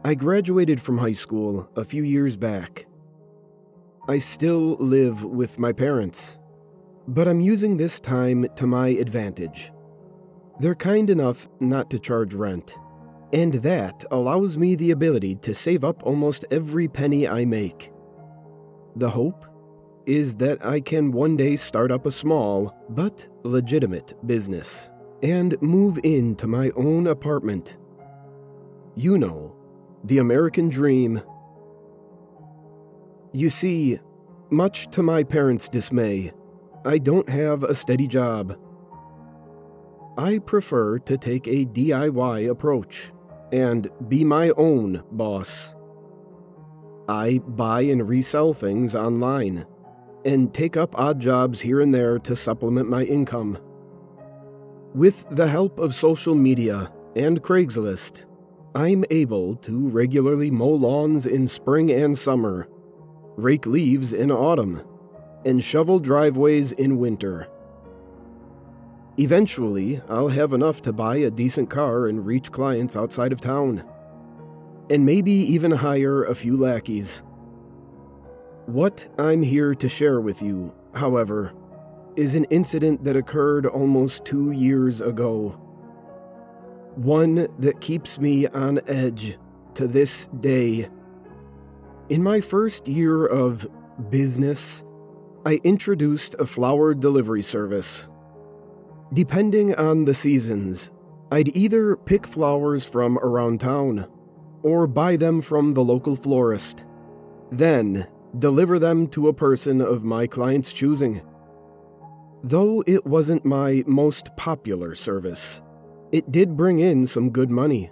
I graduated from high school a few years back. I still live with my parents, but I'm using this time to my advantage. They're kind enough not to charge rent, and that allows me the ability to save up almost every penny I make. The hope is that I can one day start up a small but legitimate business and move into my own apartment. You know, the American dream. You see, much to my parents' dismay, I don't have a steady job. I prefer to take a DIY approach and be my own boss. I buy and resell things online and take up odd jobs here and there to supplement my income. With the help of social media and Craigslist, I'm able to regularly mow lawns in spring and summer, rake leaves in autumn, and shovel driveways in winter. Eventually, I'll have enough to buy a decent car and reach clients outside of town, and maybe even hire a few lackeys. What I'm here to share with you, however, is an incident that occurred almost 2 years ago. One that keeps me on edge to this day. In my first year of business, I introduced a flower delivery service. Depending on the seasons, I'd either pick flowers from around town or buy them from the local florist, then deliver them to a person of my client's choosing. Though it wasn't my most popular service, it did bring in some good money.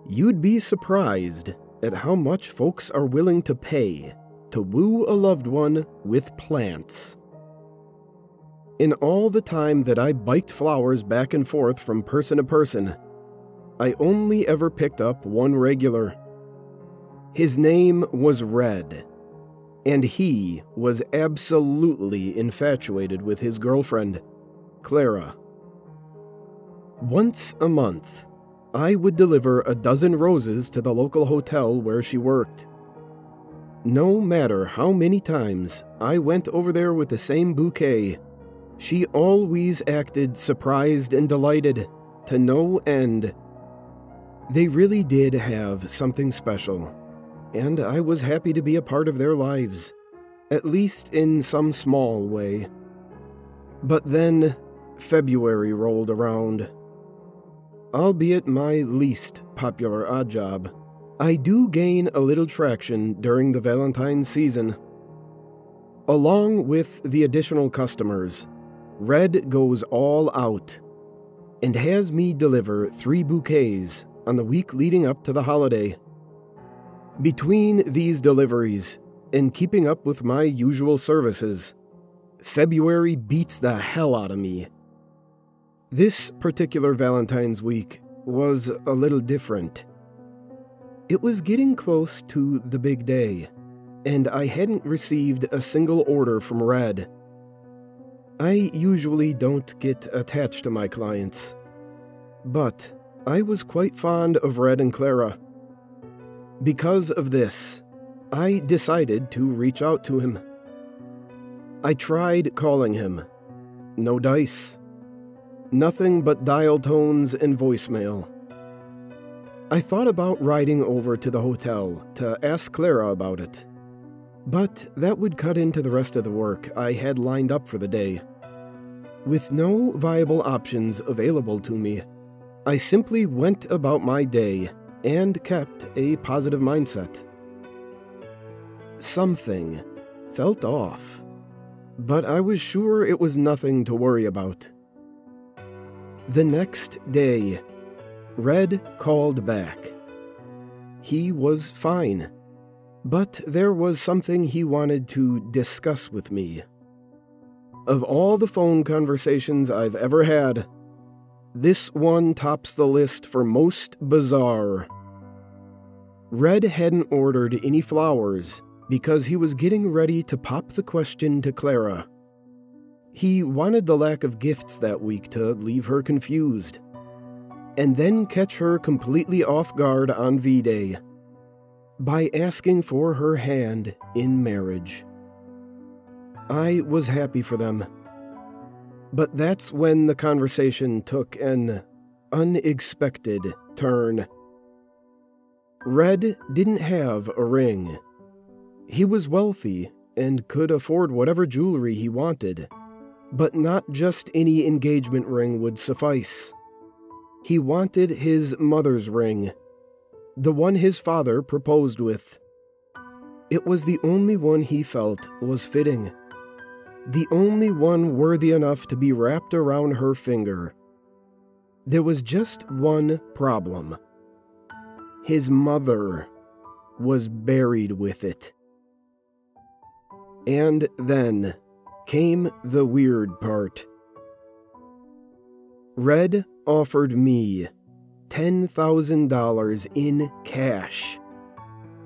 You'd be surprised at how much folks are willing to pay to woo a loved one with plants. In all the time that I biked flowers back and forth from person to person, I only ever picked up one regular. His name was Red, and he was absolutely infatuated with his girlfriend, Clara. Once a month, I would deliver a dozen roses to the local hotel where she worked. No matter how many times I went over there with the same bouquet, she always acted surprised and delighted to no end. They really did have something special, and I was happy to be a part of their lives, at least in some small way. But then February rolled around. Albeit my least popular odd job, I do gain a little traction during the Valentines season. Along with the additional customers, Red goes all out and has me deliver 3 bouquets on the week leading up to the holiday. Between these deliveries and keeping up with my usual services, February beats the hell out of me. This particular Valentine's week was a little different. It was getting close to the big day, and I hadn't received a single order from Red. I usually don't get attached to my clients, but I was quite fond of Red and Clara. Because of this, I decided to reach out to him. I tried calling him. No dice. Nothing but dial tones and voicemail. I thought about riding over to the hotel to ask Clara about it, but that would cut into the rest of the work I had lined up for the day. With no viable options available to me, I simply went about my day and kept a positive mindset. Something felt off, but I was sure it was nothing to worry about. The next day, Red called back. He was fine, but there was something he wanted to discuss with me. Of all the phone conversations I've ever had, this one tops the list for most bizarre. Red hadn't ordered any flowers because he was getting ready to pop the question to Clara. He wanted the lack of gifts that week to leave her confused, and then catch her completely off guard on V-Day by asking for her hand in marriage. I was happy for them. But that's when the conversation took an unexpected turn. Red didn't have a ring. He was wealthy and could afford whatever jewelry he wanted, but not just any engagement ring would suffice. He wanted his mother's ring, the one his father proposed with. It was the only one he felt was fitting, the only one worthy enough to be wrapped around her finger. There was just one problem. His mother was buried with it. And then came the weird part. Red offered me $10,000 in cash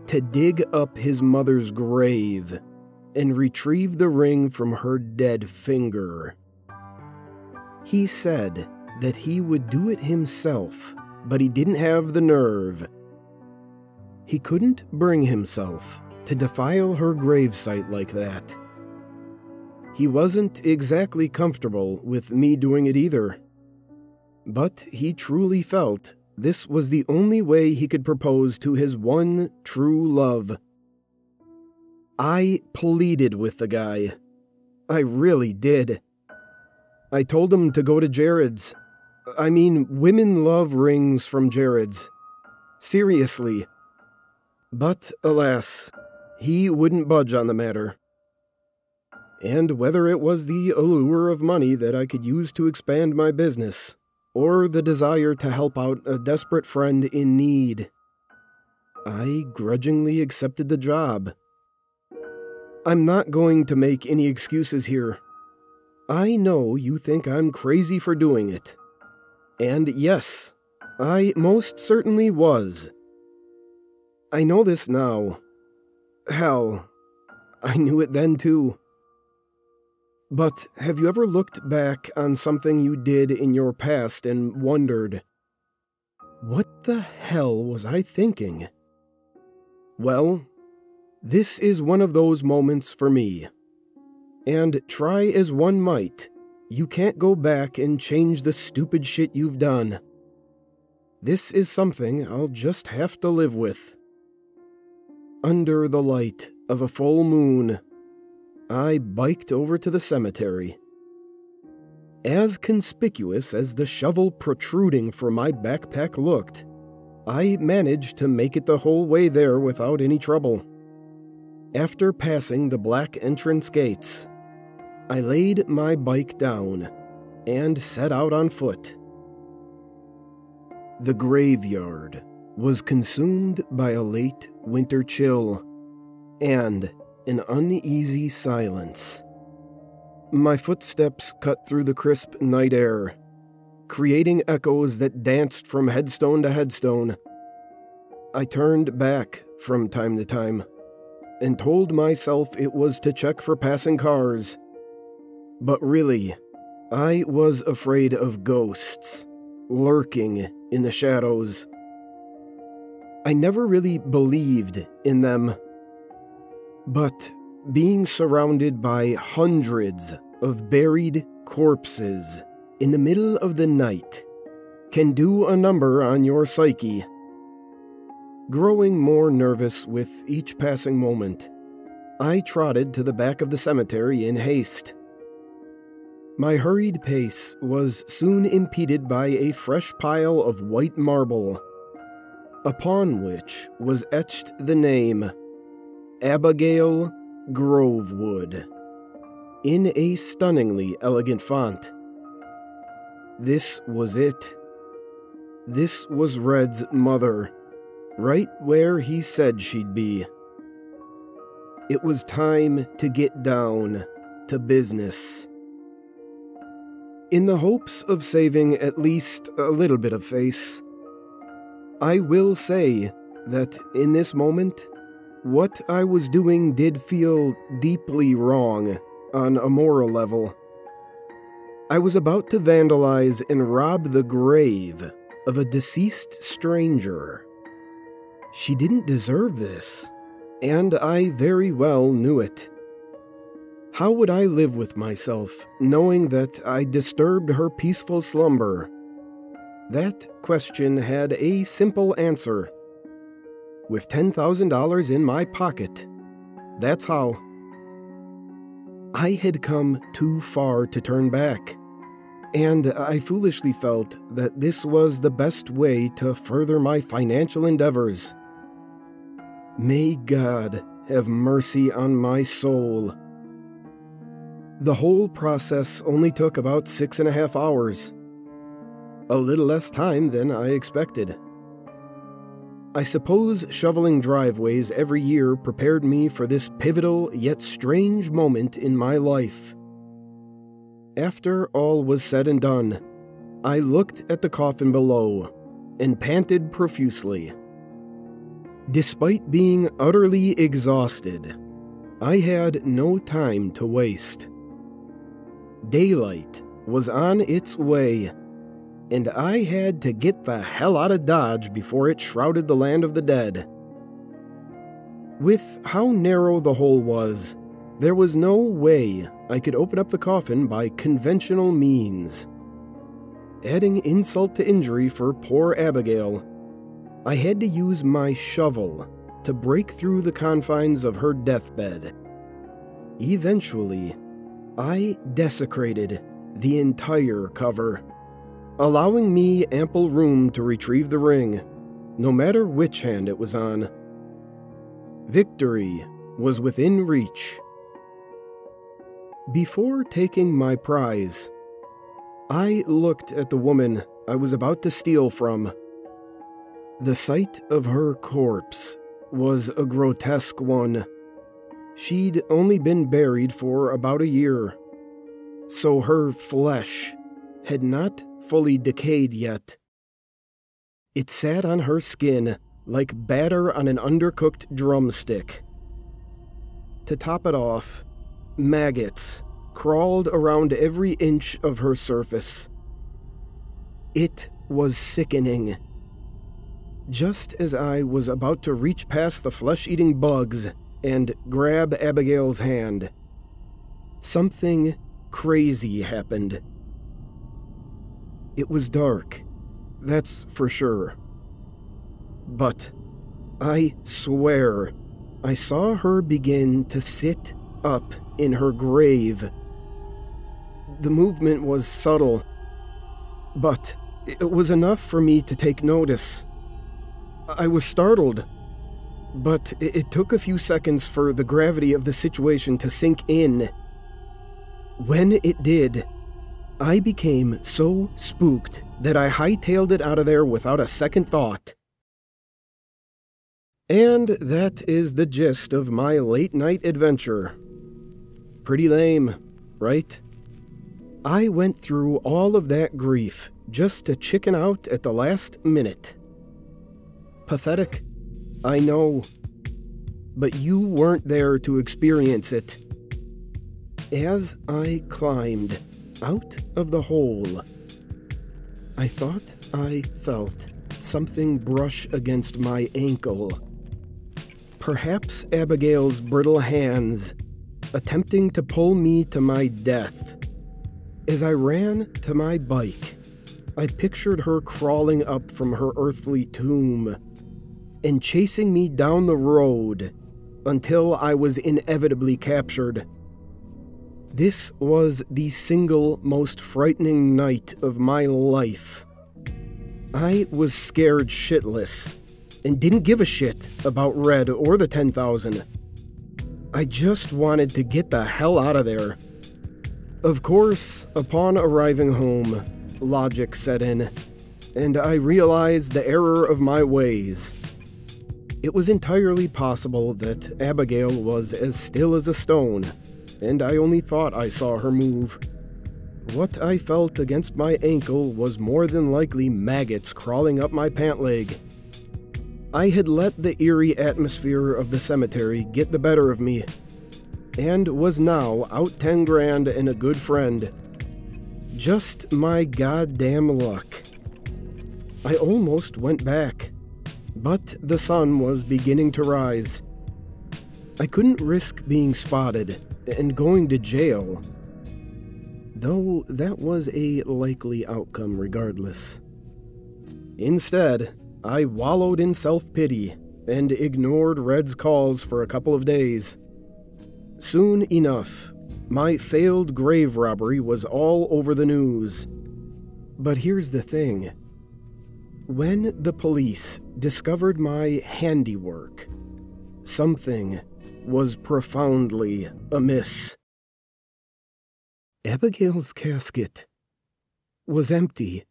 to dig up his mother's grave and retrieve the ring from her dead finger. He said that he would do it himself, but he didn't have the nerve. He couldn't bring himself to defile her gravesite like that. He wasn't exactly comfortable with me doing it either. But he truly felt this was the only way he could propose to his one true love. I pleaded with the guy. I really did. I told him to go to Jared's. I mean, women love rings from Jared's. Seriously. But, alas, he wouldn't budge on the matter. And whether it was the allure of money that I could use to expand my business, or the desire to help out a desperate friend in need, I grudgingly accepted the job. I'm not going to make any excuses here. I know you think I'm crazy for doing it. And yes, I most certainly was. I know this now. Hell, I knew it then too. But have you ever looked back on something you did in your past and wondered, what the hell was I thinking? Well, this is one of those moments for me. And try as one might, you can't go back and change the stupid shit you've done. This is something I'll just have to live with. Under the light of a full moon, I biked over to the cemetery. As conspicuous as the shovel protruding from my backpack looked, I managed to make it the whole way there without any trouble. After passing the black entrance gates, I laid my bike down and set out on foot. The graveyard was consumed by a late winter chill and an uneasy silence. My footsteps cut through the crisp night air, creating echoes that danced from headstone to headstone. I turned back from time to time and told myself it was to check for passing cars. But really, I was afraid of ghosts lurking in the shadows. I never really believed in them. But being surrounded by hundreds of buried corpses in the middle of the night can do a number on your psyche. Growing more nervous with each passing moment, I trotted to the back of the cemetery in haste. My hurried pace was soon impeded by a fresh pile of white marble, upon which was etched the name Abigail Grovewood, in a stunningly elegant font. This was it. This was Red's mother, right where he said she'd be. It was time to get down to business. In the hopes of saving at least a little bit of face, I will say that in this moment, what I was doing did feel deeply wrong on a moral level. I was about to vandalize and rob the grave of a deceased stranger. She didn't deserve this, and I very well knew it. How would I live with myself, knowing that I disturbed her peaceful slumber? That question had a simple answer. With $10,000 in my pocket. That's how. I had come too far to turn back, and I foolishly felt that this was the best way to further my financial endeavors. May God have mercy on my soul. The whole process only took about 6.5 hours. A little less time than I expected. I suppose shoveling driveways every year prepared me for this pivotal yet strange moment in my life. After all was said and done, I looked at the coffin below and panted profusely. Despite being utterly exhausted, I had no time to waste. Daylight was on its way, and I had to get the hell out of Dodge before it shrouded the land of the dead. With how narrow the hole was, there was no way I could open up the coffin by conventional means. Adding insult to injury for poor Abigail, I had to use my shovel to break through the confines of her deathbed. Eventually, I desecrated the entire cover, allowing me ample room to retrieve the ring, no matter which hand it was on. Victory was within reach. Before taking my prize, I looked at the woman I was about to steal from. The sight of her corpse was a grotesque one. She'd only been buried for about a year, so her flesh had not fully decayed yet. It sat on her skin like batter on an undercooked drumstick. To top it off, maggots crawled around every inch of her surface. It was sickening. Just as I was about to reach past the flesh-eating bugs and grab Abigail's hand, something crazy happened. It was dark, that's for sure. But I swear I saw her begin to sit up in her grave. The movement was subtle, but it was enough for me to take notice. I was startled, but it took a few seconds for the gravity of the situation to sink in. When it did, I became so spooked that I hightailed it out of there without a second thought. And that is the gist of my late-night adventure. Pretty lame, right? I went through all of that grief just to chicken out at the last minute. Pathetic, I know. But you weren't there to experience it. As I climbed out of the hole, I thought I felt something brush against my ankle. Perhaps Abigail's brittle hands, attempting to pull me to my death. As I ran to my bike, I pictured her crawling up from her earthly tomb and chasing me down the road until I was inevitably captured. This was the single most frightening night of my life. I was scared shitless and didn't give a shit about Red or the 10,000. I just wanted to get the hell out of there. Of course, upon arriving home, logic set in, and I realized the error of my ways. It was entirely possible that Abigail was as still as a stone, and I only thought I saw her move. What I felt against my ankle was more than likely maggots crawling up my pant leg. I had let the eerie atmosphere of the cemetery get the better of me, and was now out 10 grand and a good friend. Just my goddamn luck. I almost went back. But the sun was beginning to rise. I couldn't risk being spotted and going to jail, though that was a likely outcome regardless. Instead, I wallowed in self-pity and ignored Red's calls for a couple of days. Soon enough, my failed grave robbery was all over the news. But here's the thing. When the police discovered my handiwork, something was profoundly amiss. Abigail's casket was empty.